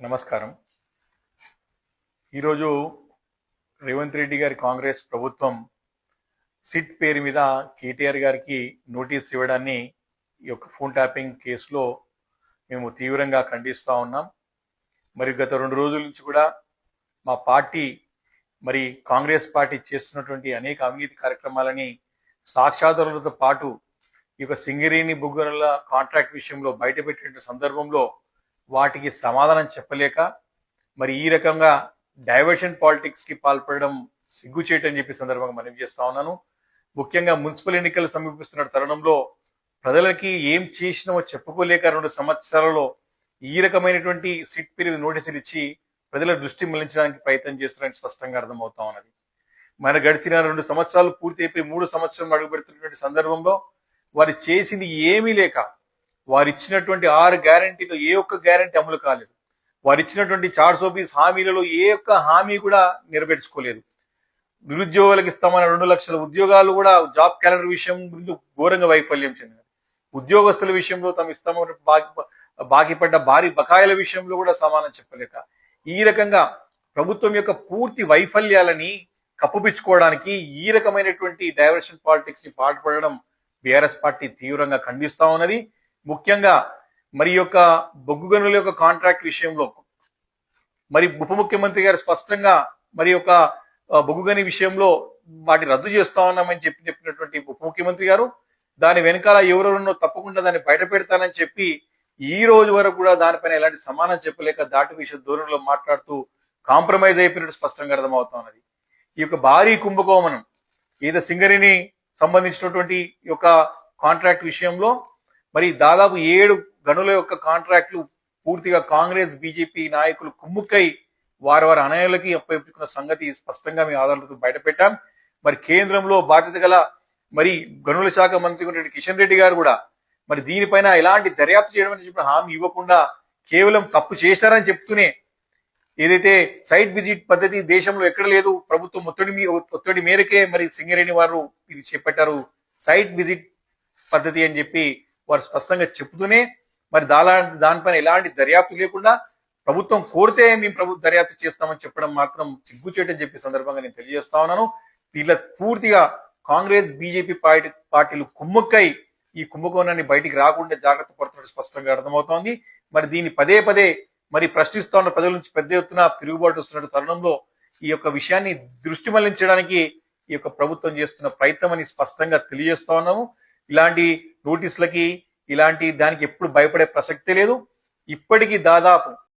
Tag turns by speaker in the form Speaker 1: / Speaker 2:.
Speaker 1: నమస్కారం. ఈరోజు రేవంత్ రెడ్డి గారి కాంగ్రెస్ ప్రభుత్వం సిట్ పేరు మీద కేటీఆర్ గారికి నోటీస్ ఇవ్వడాన్ని ఈ యొక్క ఫోన్ ట్యాపింగ్ కేసులో మేము తీవ్రంగా ఖండిస్తూ ఉన్నాం. మరి గత 2 రోజుల నుంచి కూడా మా పార్టీ కాంగ్రెస్ పార్టీ చేస్తున్నటువంటి అనేక అవినీతి కార్యక్రమాలని సాక్ష్యాధారాలతో పాటు ఈ యొక్క సింగరేణి బొగ్గుల కాంట్రాక్ట్ విషయంలో బయటపెట్టిన సందర్భంలో వాటికి సమాధానం చెప్పలేక ఈ రకంగా డైవర్షన్ పాలిటిక్స్ కి పాల్పడడం సిగ్గుచేటని చెప్పి సందర్భంగా మనవి చేస్తా ఉన్నాను. ముఖ్యంగా మున్సిపల్ ఎన్నికలు సమీపిస్తున్న తరుణంలో ప్రజలకి ఏం చేసినామో చెప్పుకోలేక 2 సంవత్సరాలలో ఈ రకమైనటువంటి సిట్ పీరియడ్ నోటీసులు ఇచ్చి ప్రజల దృష్టి మళ్లించడానికి ప్రయత్నం చేస్తున్నారని స్పష్టంగా అర్థమవుతా ఉన్నది. గడిచిన 2 సంవత్సరాలు పూర్తి అయిపోయి 3 సంవత్సరం అడుగుపెడుతున్నటువంటి సందర్భంలో వారు చేసింది ఏమీ లేక వారు ఇచ్చినటువంటి 6 గ్యారంటీలో ఏ ఒక్క గ్యారంటీ అమలు కాలేదు. వారు ఇచ్చినటువంటి 420 హామీలలో ఏ ఒక్క హామీ కూడా నెరవేర్చుకోలేదు. నిరుద్యోగులకు ఇస్తామన్న 2 లక్షల ఉద్యోగాలు కూడా జాబ్ క్యాలెండర్ విషయం ఘోరంగా వైఫల్యం చెందినది. ఉద్యోగస్తుల విషయంలో తమ ఇస్తామన్న బాకీ పడ్డ భారీ బకాయిల విషయంలో కూడా సమానం చెప్పలేక ఈ రకంగా ప్రభుత్వం యొక్క పూర్తి వైఫల్యాలని కప్పుపించుకోవడానికి ఈ రకమైనటువంటి డైవర్షన్ పాలిటిక్స్ ని పాటుపడడం బీఆర్ఎస్ పార్టీ తీవ్రంగా ఖండిస్తా ఉన్నది. ముఖ్యంగా యొక్క బొగ్గు గనుల యొక్క కాంట్రాక్ట్ విషయంలో ఉప ముఖ్యమంత్రి గారు స్పష్టంగా యొక్క బొగ్గు గని విషయంలో వాటి రద్దు చేస్తా ఉన్నామని చెప్పినటువంటి ఉప ముఖ్యమంత్రి గారు దాని వెనకాల ఎవరెవరున్నో తప్పకుండా దాన్ని బయట పెడతానని చెప్పి ఈ రోజు వరకు కూడా దానిపైన ఎలాంటి సమానం చెప్పలేక దాటి విషయ ధోరణిలో మాట్లాడుతూ కాంప్రమైజ్ అయిపోయినట్టు స్పష్టంగా అర్థమవుతా ఉన్నది. ఈ యొక్క భారీ కుంభకోణం ఏదో సింగరేణి సంబంధించినటువంటి యొక్క కాంట్రాక్ట్ విషయంలో దాదాపు 7 గనుల యొక్క కాంట్రాక్టులు పూర్తిగా కాంగ్రెస్ బీజేపీ నాయకులు కుమ్ముక్కై వారి అనయాలకి అప్పచెప్పుకున్న సంగతి స్పష్టంగా మీ ఆధారాలతో బయటపెట్టాం. కేంద్రంలో బాధ్యత గల గనుల శాఖ మంత్రి ఉన్నటువంటి కిషన్ రెడ్డి గారు కూడా దీనిపైన ఎలాంటి దర్యాప్తు చేయడం అని చెప్పిన హామీ ఇవ్వకుండా కేవలం తప్పు చేశారని చెప్తూనే ఏదైతే సైట్ విజిట్ పద్ధతి దేశంలో ఎక్కడ లేదు, ప్రభుత్వం ఒత్తిడి మేరకే సింగరేణి వారు ఇది చేపట్టారు సైట్ విజిట్ పద్ధతి అని చెప్పి వారు స్పష్టంగా చెప్తూనే దానిపైన ఎలాంటి దర్యాప్తు లేకుండా ప్రభుత్వం కోరితే మేము దర్యాప్తు చేస్తామని చెప్పడం మాత్రం సిగ్గుచేటని చెప్పి సందర్భంగా నేను తెలియజేస్తా ఉన్నాను. వీళ్ళ పూర్తిగా కాంగ్రెస్ బీజేపీ పార్టీలు కుమ్ముక్కై ఈ కుంభకోణాన్ని బయటికి రాకుండా జాగ్రత్త పడుతున్నట్టు స్పష్టంగా అర్థమవుతోంది. దీన్ని పదే పదే ప్రశ్నిస్తా ఉన్న ప్రజల నుంచి పెద్ద ఎత్తున తిరుగుబాటు వస్తున్న తరుణంలో ఈ యొక్క విషయాన్ని దృష్టి మళ్లించడానికి ఈ యొక్క ప్రభుత్వం చేస్తున్న ప్రయత్నం అని స్పష్టంగా తెలియజేస్తా ఉన్నాము. ఇలాంటి నోటీసులకి ఇలాంటి దానికి ఎప్పుడు భయపడే ప్రసక్తే లేదు. ఇప్పటికీ దాదాపు